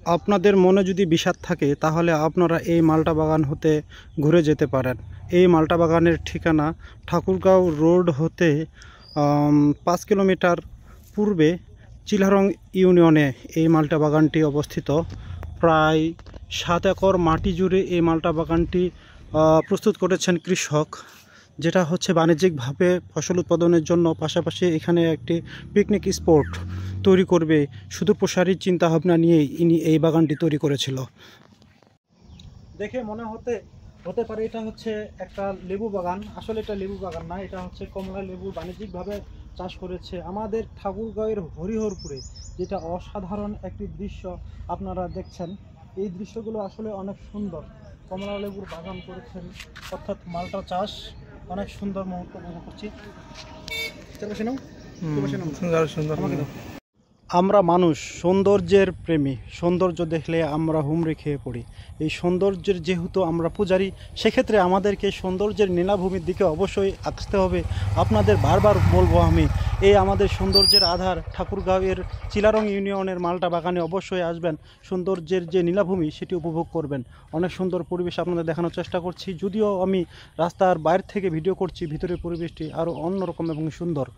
আপনাদের মনে যদি বিষাদ থাকে তাহলে আপনারা এই মালটা বাগান হতে ঘুরে যেতে পারেন। এই মালটা বাগানের ঠিকানা ঠাকুরগাঁও রোড হতে 5 কিলোমিটার পূর্বে চিলারং ইউনিয়নে এই মালটা বাগানটি অবস্থিত। প্রায় 7 একর মাটি জুড়ে এই মালটা বাগানটি প্রস্তুত করেছেন কৃষক, যেটা হচ্ছে বাণিজ্যিকভাবে ফসল উৎপাদনের জন্য, পাশাপাশি এখানে একটি পিকনিক স্পট তৈরি করবে শুধু প্রসারী চিন্তাভাবনা নিয়েই ইনি এই বাগানটি তৈরি করেছিল। দেখে মনে হতে পারে এটা হচ্ছে একটা লেবু বাগান, আসলে এটা লেবু বাগান না, এটা হচ্ছে কমলা লেবু বাণিজ্যিকভাবে চাষ করেছে আমাদের ঠাকুরগাঁওয়ের হরিহরপুরে। যেটা অসাধারণ একটি দৃশ্য আপনারা দেখছেন, এই দৃশ্যগুলো আসলে অনেক সুন্দর। কমলা লেবুর বাগান করেছেন, অর্থাৎ মালটা চাষ, অনেক সুন্দর মুহূর্ত উপভোগ করছি। আমরা মানুষ সৌন্দর্যের প্রেমী, সৌন্দর্য দেখলে আমরা হুমড়ি খেয়ে পড়ি। এই সৌন্দর্যের যেহেতু আমরা পূজারী, সেক্ষেত্রে আমাদেরকে সৌন্দর্যের নীলাভূমির দিকে অবশ্যই আসতে হবে। আপনাদের বারবার বলবো আমি, এই আমাদের সৌন্দর্যের আধার ঠাকুরগাঁওয়ের চিলারং ইউনিয়নের মালটা বাগানে অবশ্যই আসবেন। সৌন্দর্যের যে নীলাভূমি সেটি উপভোগ করবেন। অনেক সুন্দর পরিবেশ আপনাদের দেখানোর চেষ্টা করছি, যদিও আমি রাস্তার বাইরে থেকে ভিডিও করছি, ভিতরের পরিবেশটি আরও অন্যরকম এবং সুন্দর।